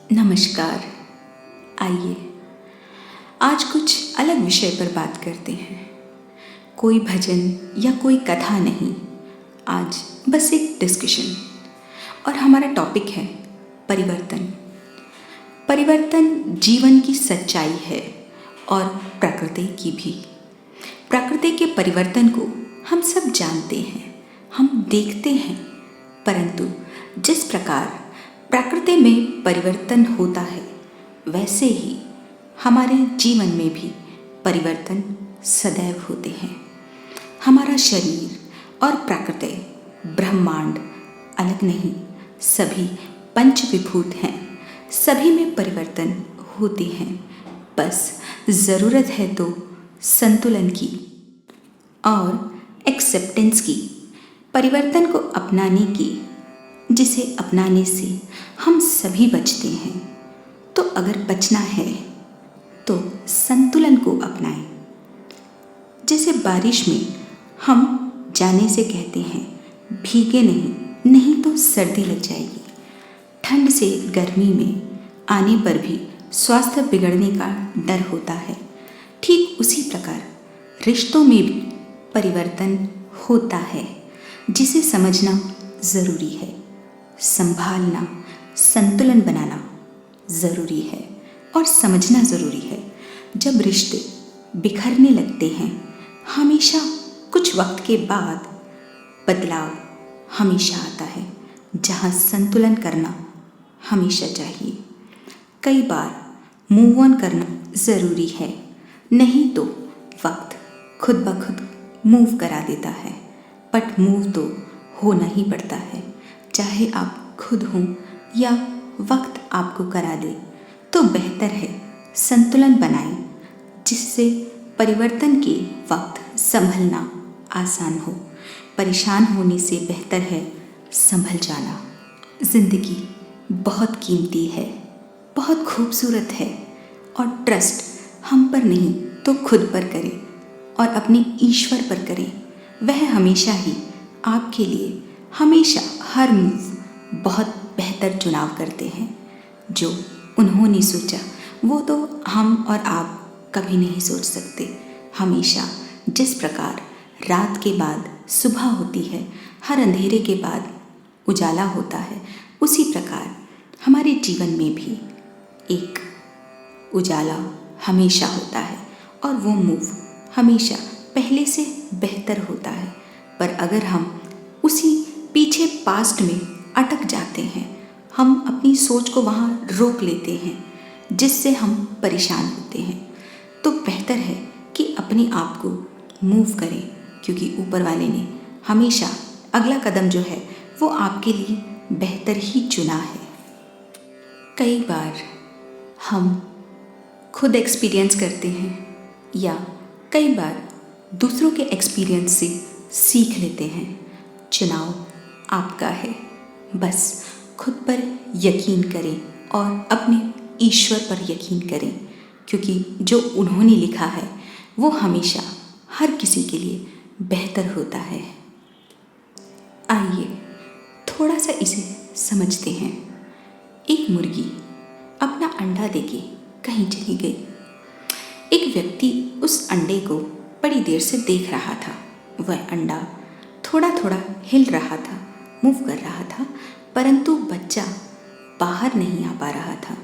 नमस्कार। आइए आज कुछ अलग विषय पर बात करते हैं। कोई भजन या कोई कथा नहीं, आज बस एक डिस्कशन। और हमारा टॉपिक है परिवर्तन। परिवर्तन जीवन की सच्चाई है और प्रकृति की भी। प्रकृति के परिवर्तन को हम सब जानते हैं, हम देखते हैं, परंतु जिस प्रकार प्रकृति में परिवर्तन होता है वैसे ही हमारे जीवन में भी परिवर्तन सदैव होते हैं। हमारा शरीर और प्रकृति ब्रह्मांड अलग नहीं, सभी पंचविभूत हैं, सभी में परिवर्तन होते हैं। बस ज़रूरत है तो संतुलन की और एक्सेप्टेंस की, परिवर्तन को अपनाने की, जिसे अपनाने से हम सभी बचते हैं। तो अगर बचना है तो संतुलन को अपनाएं। जैसे बारिश में हम जाने से कहते हैं भीगे नहीं तो सर्दी लग जाएगी। ठंड से गर्मी में आने पर भी स्वास्थ्य बिगड़ने का डर होता है। ठीक उसी प्रकार रिश्तों में भी परिवर्तन होता है, जिसे समझना ज़रूरी है, संभालना, संतुलन बनाना ज़रूरी है और समझना ज़रूरी है। जब रिश्ते बिखरने लगते हैं, हमेशा कुछ वक्त के बाद बदलाव हमेशा आता है, जहाँ संतुलन करना हमेशा चाहिए। कई बार मूव ऑन करना ज़रूरी है, नहीं तो वक्त खुद ब खुद मूव करा देता है। बट मूव तो होना ही पड़ता है, चाहे आप खुद हों या वक्त आपको करा दे। तो बेहतर है संतुलन बनाएं, जिससे परिवर्तन के वक्त संभलना आसान हो। परेशान होने से बेहतर है संभल जाना। ज़िंदगी बहुत कीमती है, बहुत खूबसूरत है और ट्रस्ट हम पर नहीं तो खुद पर करें और अपने ईश्वर पर करें। वह हमेशा ही आपके लिए हमेशा हर मूव बहुत बेहतर चुनाव करते हैं। जो उन्होंने सोचा वो तो हम और आप कभी नहीं सोच सकते। हमेशा जिस प्रकार रात के बाद सुबह होती है, हर अंधेरे के बाद उजाला होता है, उसी प्रकार हमारे जीवन में भी एक उजाला हमेशा होता है और वो मूव हमेशा पहले से बेहतर होता है। पर अगर हम उसी पीछे पास्ट में अटक जाते हैं, हम अपनी सोच को वहाँ रोक लेते हैं, जिससे हम परेशान होते हैं। तो बेहतर है कि अपने आप को मूव करें, क्योंकि ऊपर वाले ने हमेशा अगला कदम जो है वो आपके लिए बेहतर ही चुना है। कई बार हम खुद एक्सपीरियंस करते हैं या कई बार दूसरों के एक्सपीरियंस से सीख लेते हैं। चुनाव आपका है, बस खुद पर यकीन करें और अपने ईश्वर पर यकीन करें, क्योंकि जो उन्होंने लिखा है वो हमेशा हर किसी के लिए बेहतर होता है। आइए थोड़ा सा इसे समझते हैं। एक मुर्गी अपना अंडा देके कहीं चली गई। एक व्यक्ति उस अंडे को बड़ी देर से देख रहा था। वह अंडा थोड़ा थोड़ा हिल रहा था, मूव कर रहा था, परंतु बच्चा बाहर नहीं आ पा रहा था।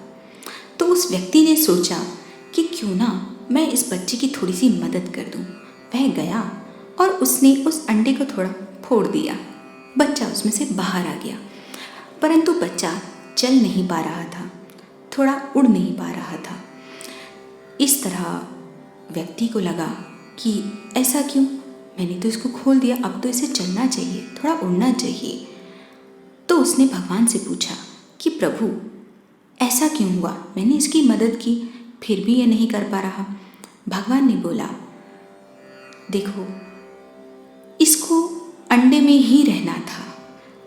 तो उस व्यक्ति ने सोचा कि क्यों ना मैं इस बच्चे की थोड़ी सी मदद कर दूं। वह गया और उसने उस अंडे को थोड़ा फोड़ दिया। बच्चा उसमें से बाहर आ गया, परंतु बच्चा चल नहीं पा रहा था, थोड़ा उड़ नहीं पा रहा था। इस तरह व्यक्ति को लगा कि ऐसा क्यों, मैंने तो इसको खोल दिया, अब तो इसे चलना चाहिए, थोड़ा उड़ना चाहिए। तो उसने भगवान से पूछा कि प्रभु ऐसा क्यों हुआ, मैंने इसकी मदद की फिर भी ये नहीं कर पा रहा। भगवान ने बोला, देखो इसको अंडे में ही रहना था,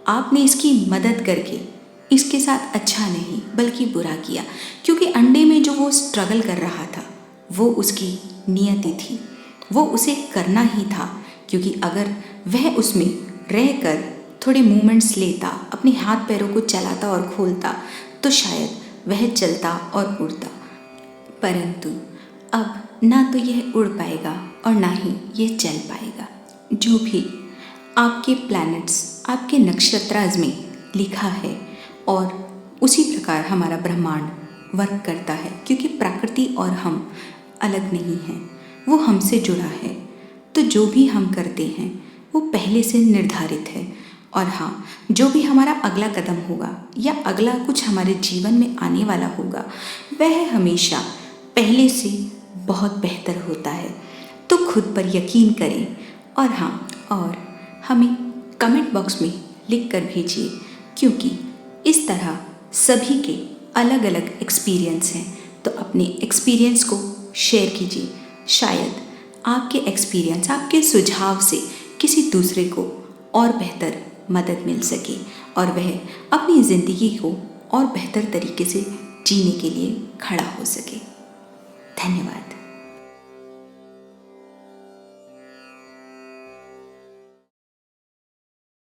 आपने इसकी मदद करके इसके साथ अच्छा नहीं बल्कि बुरा किया, क्योंकि अंडे में जो वो स्ट्रगल कर रहा था वो उसकी नियति थी, वो उसे करना ही था। क्योंकि अगर वह उसमें रहकर थोड़े मूवमेंट्स लेता, अपने हाथ पैरों को चलाता और खोलता, तो शायद वह चलता और उड़ता, परंतु अब ना तो यह उड़ पाएगा और ना ही यह चल पाएगा। जो भी आपके प्लैनेट्स, आपके नक्षत्राज में लिखा है और उसी प्रकार हमारा ब्रह्मांड वर्क करता है, क्योंकि प्रकृति और हम अलग नहीं हैं, वो हमसे जुड़ा है। तो जो भी हम करते हैं वो पहले से निर्धारित है। और हाँ, जो भी हमारा अगला कदम होगा या अगला कुछ हमारे जीवन में आने वाला होगा, वह हमेशा पहले से बहुत बेहतर होता है। तो खुद पर यकीन करें। और हाँ, और हमें कमेंट बॉक्स में लिख कर भेजिए, क्योंकि इस तरह सभी के अलग अलग एक्सपीरियंस हैं। तो अपने एक्सपीरियंस को शेयर कीजिए। शायद आपके एक्सपीरियंस, आपके सुझाव से किसी दूसरे को और बेहतर मदद मिल सके और वह अपनी ज़िंदगी को और बेहतर तरीके से जीने के लिए खड़ा हो सके। धन्यवाद।